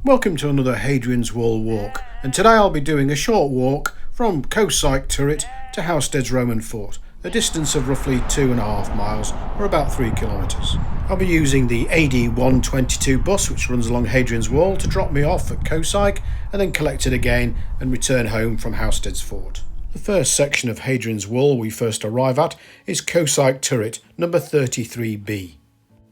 Welcome to another Hadrian's Wall walk, and today I'll be doing a short walk from Coesike turret to Housesteads Roman fort, a distance of roughly 2.5 miles or about 3 kilometres. I'll be using the AD 122 bus which runs along Hadrian's Wall to drop me off at Coesike and then collect it again and return home from Housesteads fort. The first section of Hadrian's Wall we first arrive at is Coesike turret number 33B.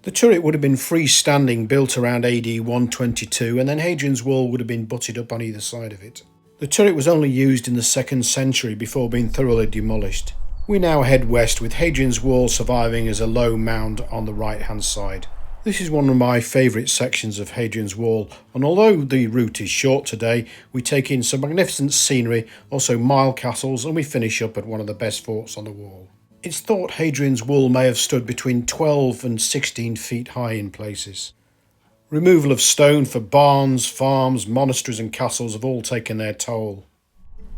The turret would have been freestanding, built around AD 122, and then Hadrian's Wall would have been butted up on either side of it. The turret was only used in the 2nd century before being thoroughly demolished. We now head west with Hadrian's Wall surviving as a low mound on the right hand side. This is one of my favourite sections of Hadrian's Wall, and although the route is short today, we take in some magnificent scenery, also Milecastles, and we finish up at one of the best forts on the wall. It's thought Hadrian's Wall may have stood between 12 and 16 feet high in places. Removal of stone for barns, farms, monasteries and castles have all taken their toll.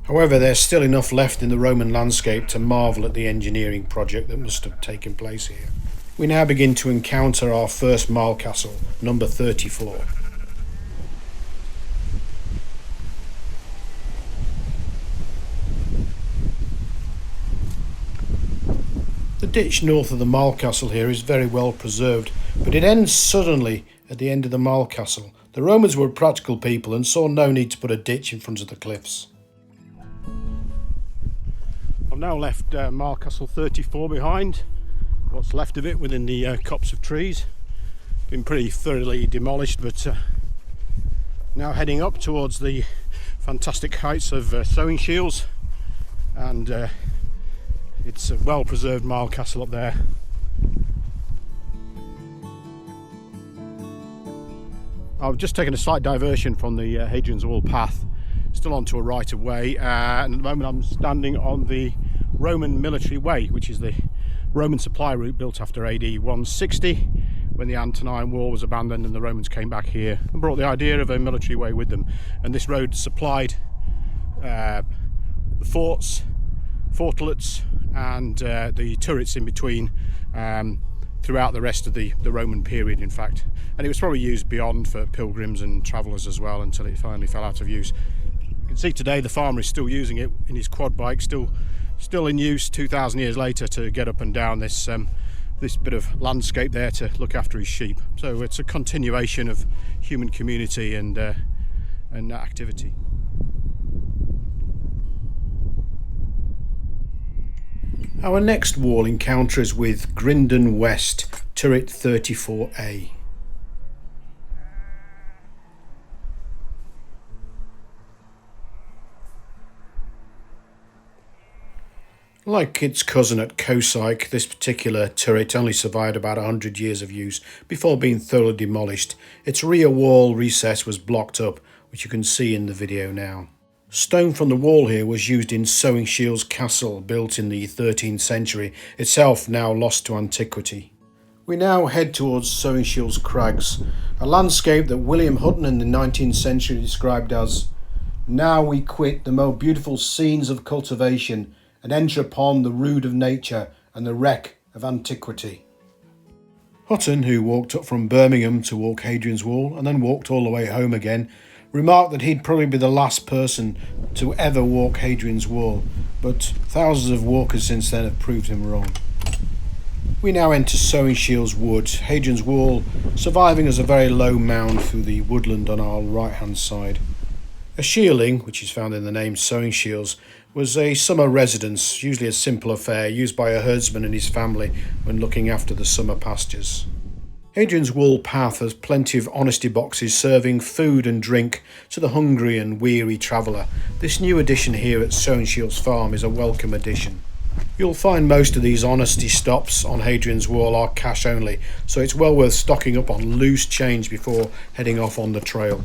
However, there's still enough left in the Roman landscape to marvel at the engineering project that must have taken place here. We now begin to encounter our first Milecastle, number 34. The ditch north of the Milecastle here is very well preserved, but it ends suddenly at the end of the Milecastle. The Romans were practical people and saw no need to put a ditch in front of the cliffs. I've now left Milecastle 34 behind, what's left of it within the copse of trees. Been pretty thoroughly demolished, but now heading up towards the fantastic heights of Sowing Shields, and it's a well-preserved Milecastle up there. I've just taken a slight diversion from the Hadrian's Wall path, still onto a right-of-way, and at the moment I'm standing on the Roman military way, which is the Roman supply route built after AD 160, when the Antonine War was abandoned and the Romans came back here and brought the idea of a military way with them. And this road supplied the forts, fortlets and the turrets in between throughout the rest of the Roman period, in fact. And it was probably used beyond for pilgrims and travellers as well until it finally fell out of use. You can see today the farmer is still using it in his quad bike, still in use 2,000 years later to get up and down this bit of landscape there to look after his sheep. So it's a continuation of human community and activity. Our next wall encounter is with Grindon West, turret 34A. Like its cousin at Coesike, this particular turret only survived about 100 years of use before being thoroughly demolished. Its rear wall recess was blocked up, which you can see in the video now. Stone from the wall here was used in Sowing Shields Castle, built in the 13th century, itself now lost to antiquity. We now head towards Sowing Shields Crags, a landscape that William Hutton in the 19th century described as, "Now we quit the more beautiful scenes of cultivation and enter upon the rude of nature and the wreck of antiquity." Hutton, who walked up from Birmingham to walk Hadrian's Wall and then walked all the way home again, remarked that he'd probably be the last person to ever walk Hadrian's Wall, but thousands of walkers since then have proved him wrong. We now enter Sowing Shields Wood, Hadrian's Wall surviving as a very low mound through the woodland on our right hand side. A shielding, which is found in the name Sowing Shields, was a summer residence, usually a simple affair used by a herdsman and his family when looking after the summer pastures. Hadrian's Wall path has plenty of honesty boxes serving food and drink to the hungry and weary traveller. This new addition here at Sowing Shields Farm is a welcome addition. You'll find most of these honesty stops on Hadrian's Wall are cash only, so it's well worth stocking up on loose change before heading off on the trail.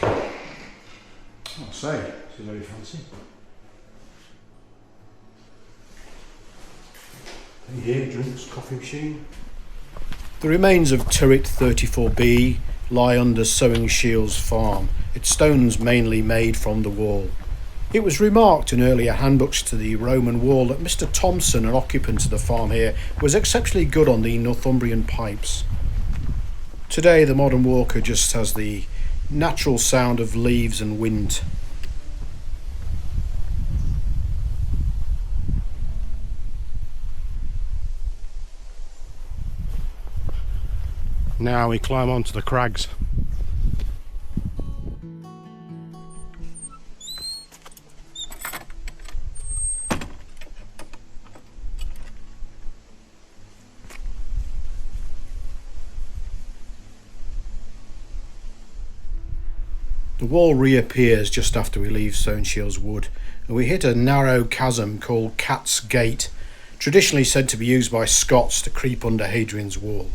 I'll say, this is very fancy. Here, drinks, coffee machine. The remains of turret 34B lie under Sowing Shields Farm, its stones mainly made from the wall. It was remarked in earlier handbooks to the Roman wall that Mr. Thompson, an occupant of the farm here, was exceptionally good on the Northumbrian pipes. Today the modern walker just has the natural sound of leaves and wind. Now we climb onto the crags. The wall reappears just after we leave Stoneshields Wood, and we hit a narrow chasm called Cat's Gate, traditionally said to be used by Scots to creep under Hadrian's wall.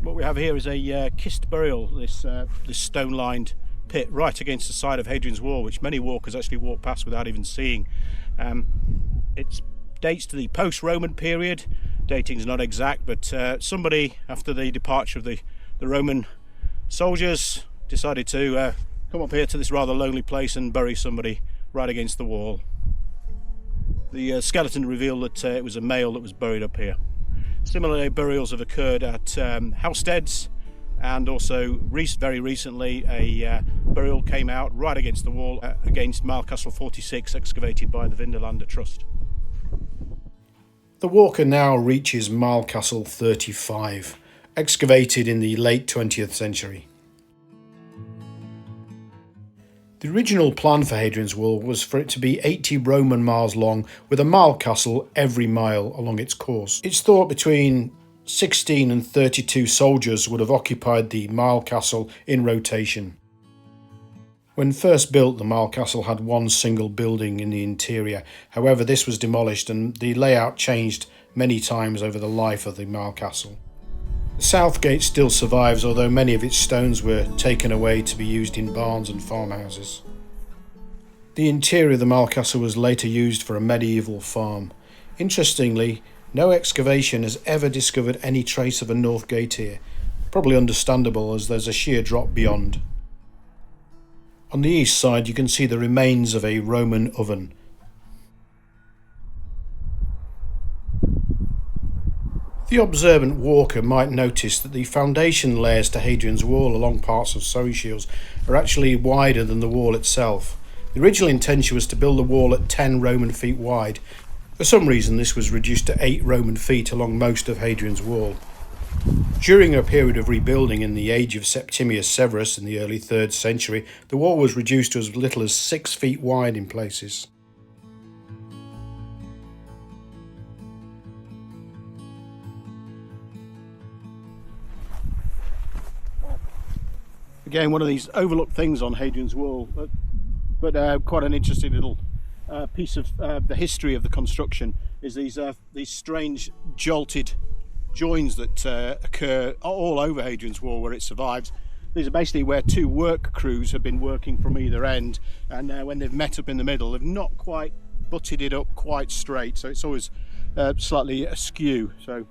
What we have here is a kist burial, this stone-lined pit right against the side of Hadrian's wall, which many walkers actually walk past without even seeing. It dates to the post-Roman period. Dating is not exact, but somebody, after the departure of the Roman soldiers, decided to come up here to this rather lonely place and bury somebody right against the wall. The skeleton revealed that it was a male that was buried up here. Similarly, burials have occurred at Housesteads, and also very recently a burial came out right against the wall against Milecastle 46, excavated by the Vinderlander Trust. The walker now reaches Milecastle 35, excavated in the late 20th century. The original plan for Hadrian's Wall was for it to be 80 Roman miles long, with a Milecastle every mile along its course. It's thought between 16 and 32 soldiers would have occupied the Milecastle in rotation. When first built, the Milecastle had one single building in the interior. However, this was demolished and the layout changed many times over the life of the Milecastle. The south gate still survives, although many of its stones were taken away to be used in barns and farmhouses. The interior of the Milecastle was later used for a medieval farm. Interestingly, no excavation has ever discovered any trace of a north gate here, probably understandable as there's a sheer drop beyond. On the east side you can see the remains of a Roman oven. The observant walker might notice that the foundation layers to Hadrian's Wall along parts of Surrey Shields are actually wider than the wall itself. The original intention was to build the wall at 10 Roman feet wide. For some reason this was reduced to 8 Roman feet along most of Hadrian's Wall. During a period of rebuilding in the age of Septimius Severus in the early 3rd century, the wall was reduced to as little as 6 feet wide in places. Again, one of these overlooked things on Hadrian's Wall, but quite an interesting little piece of the history of the construction is these strange jolted joins that occur all over Hadrian's Wall where it survives. These are basically where two work crews have been working from either end, and when they've met up in the middle, they've not quite butted it up quite straight, so it's always slightly askew. So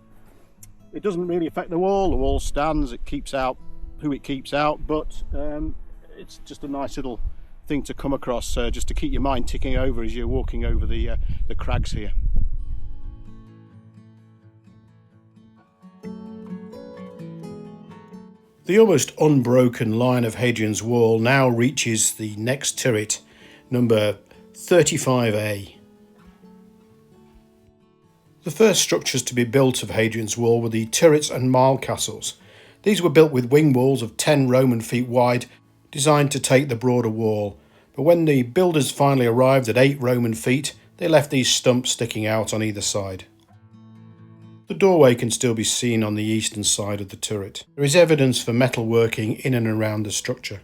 it doesn't really affect the wall stands, it keeps out who it keeps out, but it's just a nice little thing to come across, just to keep your mind ticking over as you're walking over the crags here. The almost unbroken line of Hadrian's Wall now reaches the next turret, number 35A. The first structures to be built of Hadrian's Wall were the turrets and Milecastles. These were built with wing walls of 10 Roman feet wide, designed to take the broader wall, but when the builders finally arrived at 8 Roman feet, they left these stumps sticking out on either side. The doorway can still be seen on the eastern side of the turret. There is evidence for metalworking in and around the structure.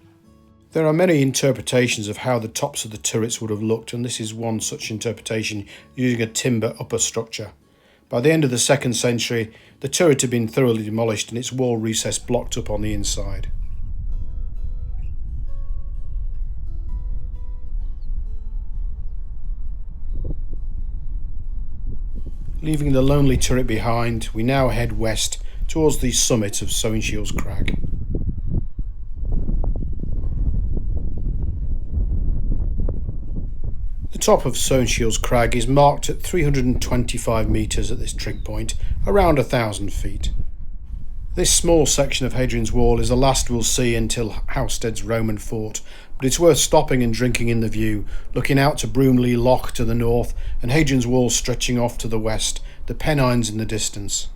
There are many interpretations of how the tops of the turrets would have looked, and this is one such interpretation using a timber upper structure. By the end of the 2nd century, the turret had been thoroughly demolished and its wall recess blocked up on the inside. Leaving the lonely turret behind, we now head west towards the summit of Soenshiel's Crag. The top of Soenshiel's Crag is marked at 325 metres at this trig point, around 1,000 feet. This small section of Hadrian's Wall is the last we'll see until Housesteads' Roman fort, but it's worth stopping and drinking in the view, looking out to Broomley Loch to the north and Hadrian's Wall stretching off to the west, the Pennines in the distance.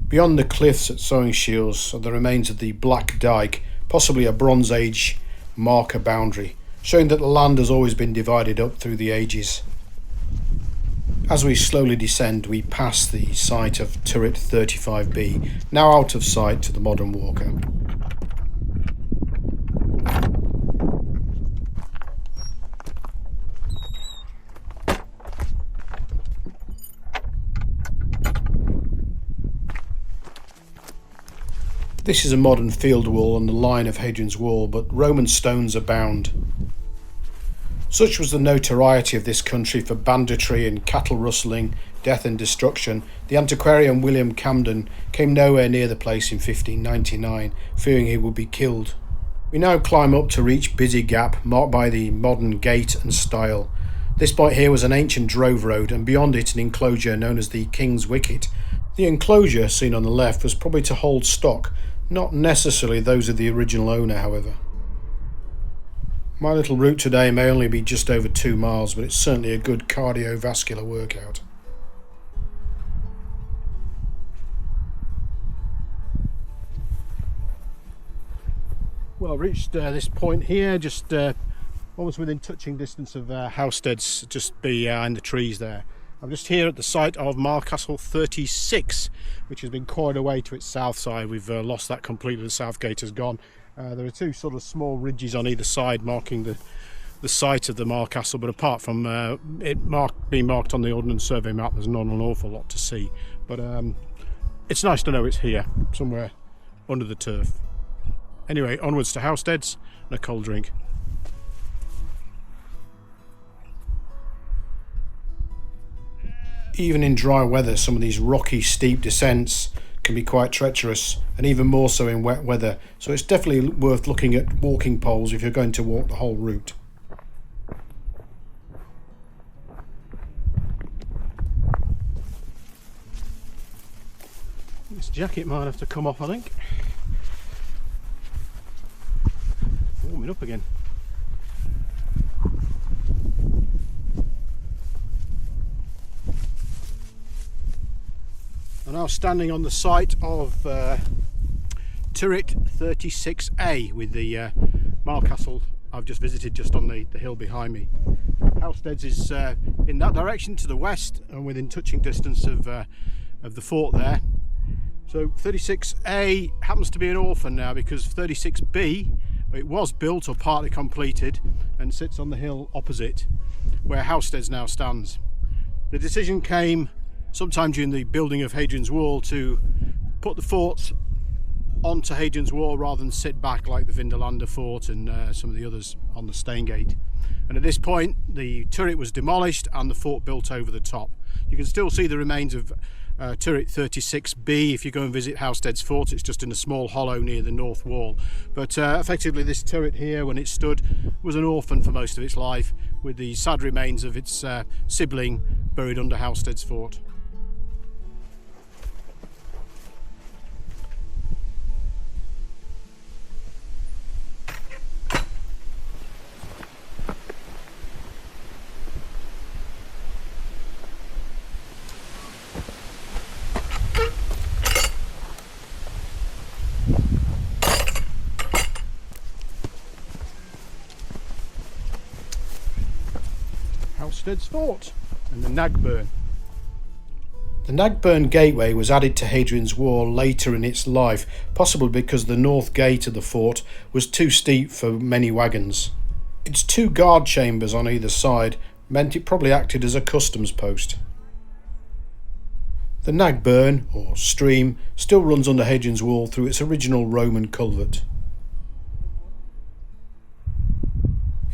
Beyond the cliffs at Soenshiel's are the remains of the Black Dyke, possibly a Bronze Age marker boundary, showing that the land has always been divided up through the ages. As we slowly descend, we pass the site of Turret 35B, now out of sight to the modern walker. This is a modern field wall on the line of Hadrian's Wall, but Roman stones abound. Such was the notoriety of this country for banditry and cattle rustling, death and destruction, the antiquarian William Camden came nowhere near the place in 1599, fearing he would be killed. We now climb up to reach Busy Gap, marked by the modern gate and stile. This point here was an ancient drove road, and beyond it an enclosure known as the King's Wicket. The enclosure, seen on the left, was probably to hold stock, not necessarily those of the original owner, however. My little route today may only be just over 2 miles, but it's certainly a good cardiovascular workout. Well, I've reached this point here, just almost within touching distance of Housesteads, just behind the trees there. I'm just here at the site of Milecastle 36, which has been coiled away to its south side. We've lost that completely, the south gate has gone. There are two sort of small ridges on either side marking the site of the Milecastle, but apart from being marked on the Ordnance Survey map, there's not an awful lot to see. But it's nice to know it's here, somewhere under the turf. Anyway, onwards to Housesteads and a cold drink. Even in dry weather, some of these rocky, steep descents can be quite treacherous, and even more so in wet weather, so it's definitely worth looking at walking poles if you're going to walk the whole route. This jacket might have to come off, I think. Warming up again. I'm now standing on the site of Turret 36A with the Milecastle I've just visited, just on the hill behind me. Housesteads is in that direction to the west and within touching distance of the fort there. So 36A happens to be an orphan now, because 36B, it was built or partly completed and sits on the hill opposite where Housesteads now stands. The decision came sometime during the building of Hadrian's Wall to put the forts onto Hadrian's Wall rather than sit back like the Vindolanda fort and some of the others on the Staingate. And at this point the turret was demolished and the fort built over the top. You can still see the remains of Turret 36B if you go and visit Housesteads Fort. It's just in a small hollow near the north wall. But effectively this turret here, when it stood, was an orphan for most of its life, with the sad remains of its sibling buried under Housesteads Fort. Housesteads Fort and the Nagburn. The Nagburn Gateway was added to Hadrian's Wall later in its life, possibly because the north gate of the fort was too steep for many wagons. Its two guard chambers on either side meant it probably acted as a customs post. The Nagburn, or stream, still runs under Hadrian's Wall through its original Roman culvert.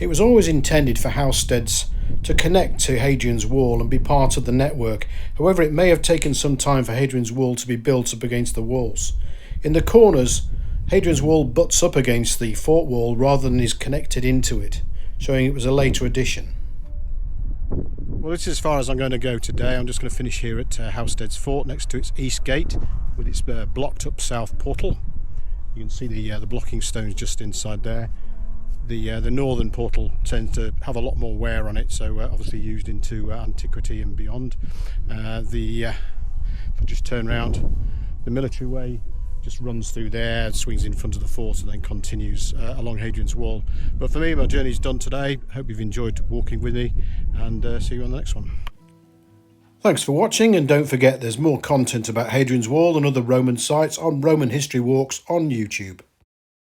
It was always intended for Housesteads to connect to Hadrian's Wall and be part of the network. However, it may have taken some time for Hadrian's Wall to be built up against the walls. In the corners, Hadrian's Wall butts up against the fort wall rather than is connected into it, showing it was a later addition. Well, this is as far as I'm going to go today. I'm just going to finish here at Housesteads Fort next to its east gate with its blocked up south portal. You can see the blocking stones just inside there. The northern portal tends to have a lot more wear on it, so obviously used into antiquity and beyond. If I just turn around, the military way just runs through there, swings in front of the fort and then continues along Hadrian's Wall. But for me, my journey's done today. Hope you've enjoyed walking with me, and see you on the next one. Thanks for watching, and don't forget there's more content about Hadrian's Wall and other Roman sites on Roman History Walks on YouTube.